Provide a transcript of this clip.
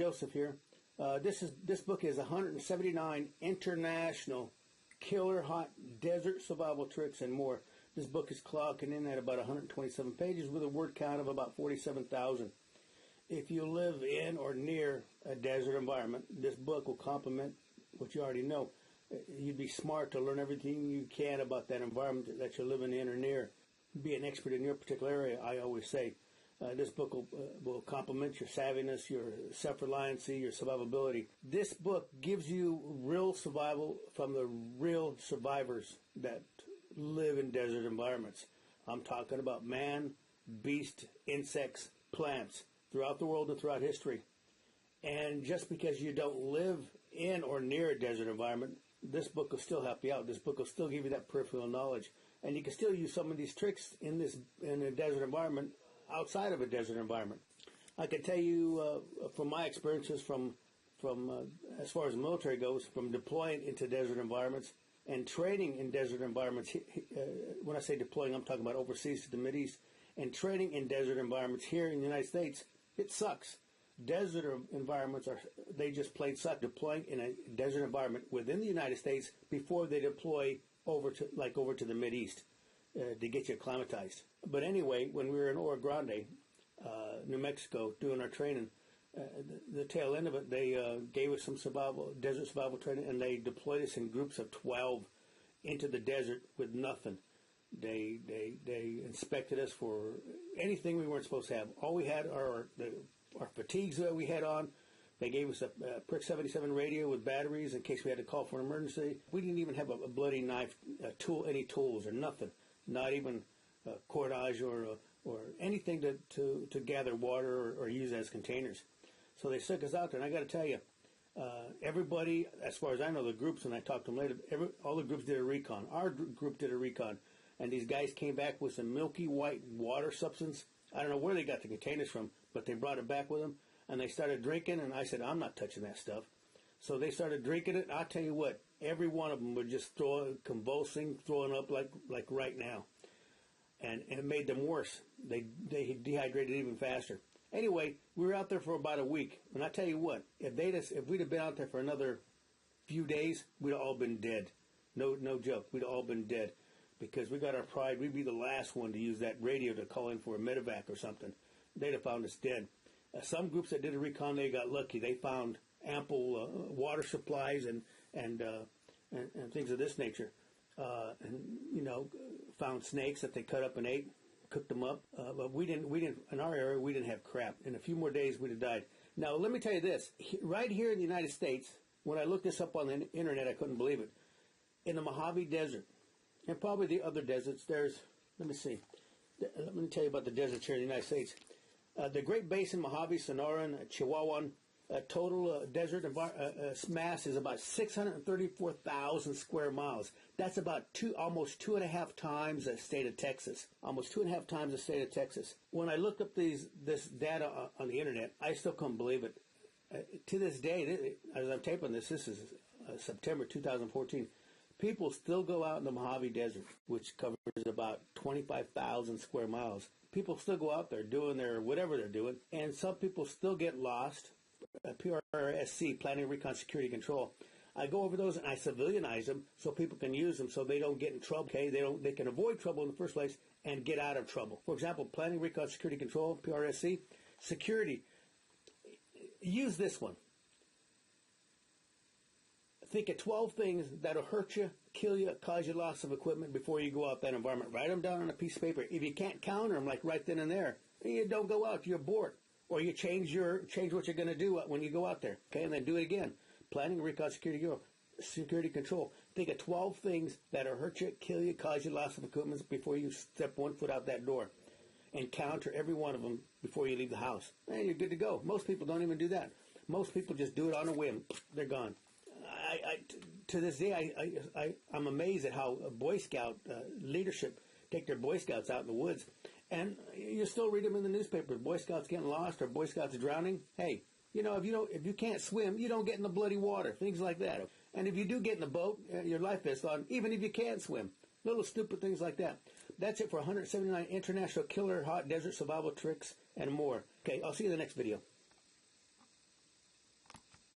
Joseph here. This book is 179 international killer hot desert survival tricks and more. This book is clocking in at about 127 pages with a word count of about 47,000. If you live in or near a desert environment, this book will complement what you already know. You'd be smart to learn everything you can about that environment that you're living in or near. Be an expert in your particular area, I always say. This book will complement your savviness, your self-reliancy, your survivability. This book gives you real survival from the real survivors that live in desert environments. I'm talking about man, beast, insects, plants throughout the world and throughout history. And just because you don't live in or near a desert environment, this book will still help you out. This book will still give you that peripheral knowledge. And you can still use some of these tricks in a desert environment outside of a desert environment. I can tell you from my experiences from as far as the military goes, from deploying into desert environments and training in desert environments. When I say deploying, I'm talking about overseas to the Mideast. And training in desert environments here in the United States, it sucks. Desert environments they just plain suck. Deploying in a desert environment within the United States before they deploy over to the Mideast to get you acclimatized. But anyway, when we were in Oro Grande, New Mexico, doing our training, the tail end of it, they gave us some desert survival training, and they deployed us in groups of 12 into the desert with nothing. They inspected us for anything we weren't supposed to have. All we had are our fatigues that we had on. They gave us a Prick 77 radio with batteries in case we had to call for an emergency. We didn't even have a bloody knife, any tools or nothing. Not even cordage or anything to gather water or use as containers. So they took us out there, and I got to tell you, everybody, as far as I know, the groups, and I talked to them later, all the groups did a recon. Our group did a recon, and these guys came back with some milky white water substance. I don't know where they got the containers from, but they brought it back with them, and they started drinking, and I said, I'm not touching that stuff. So they started drinking it. I'll tell you what, every one of them would just convulsing, throwing up like right now. And it made them worse. They dehydrated even faster. Anyway, we were out there for about a week, and I tell you what, if we'd have been out there for another few days, we'd have all been dead. No joke, we'd have all been dead. Because we got our pride, we'd be the last one to use that radio to call in for a medevac or something. They'd have found us dead. Some groups that did a recon, they got lucky. They found ample water supplies and things of this nature. Found snakes that they cut up and ate, cooked them up. But we didn't, in our area, we didn't have crap. In a few more days, we'd have died. Now, let me tell you this. Right here in the United States, when I looked this up on the internet, I couldn't believe it. In the Mojave Desert, and probably the other deserts, let me tell you about the deserts here in the United States. The Great Basin, Mojave, Sonoran, Chihuahuan, total desert mass is about 634,000 square miles. That's about almost 2.5 times the state of Texas. Almost 2.5 times the state of Texas. When I look up this data on the internet, I still couldn't believe it. To this day, as I'm taping this is September 2014. People still go out in the Mojave Desert, which covers about 25,000 square miles. People still go out there doing whatever they're doing, and some people still get lost. PRSC, Planning, Recon, Security, Control. I go over those and I civilianize them so people can use them so they don't get in trouble. Okay, they can avoid trouble in the first place and get out of trouble. For example, Planning, Recon, Security, Control, PRSC, security. Use this one. Think of 12 things that'll hurt you, kill you, cause you loss of equipment before you go out that environment. Write them down on a piece of paper. If you can't counter them, like right then and there, you don't go out. You're bored. Or you change what you're going to do when you go out there. Okay, and then do it again. Planning, Recon, Security Control. Think of 12 things that'll hurt you, kill you, cause you loss of equipment before you step one foot out that door. And counter every one of them before you leave the house. And you're good to go. Most people don't even do that. Most people just do it on a whim. They're gone. To this day, I'm amazed at how Boy Scout leadership take their Boy Scouts out in the woods. And you still read them in the newspapers. Boy Scouts getting lost or Boy Scouts drowning. Hey, if you can't swim, you don't get in the bloody water. Things like that. And if you do get in the boat, your life vests on, even if you can't swim. Little stupid things like that. That's it for 179 international killer hot desert survival tricks and more. Okay, I'll see you in the next video.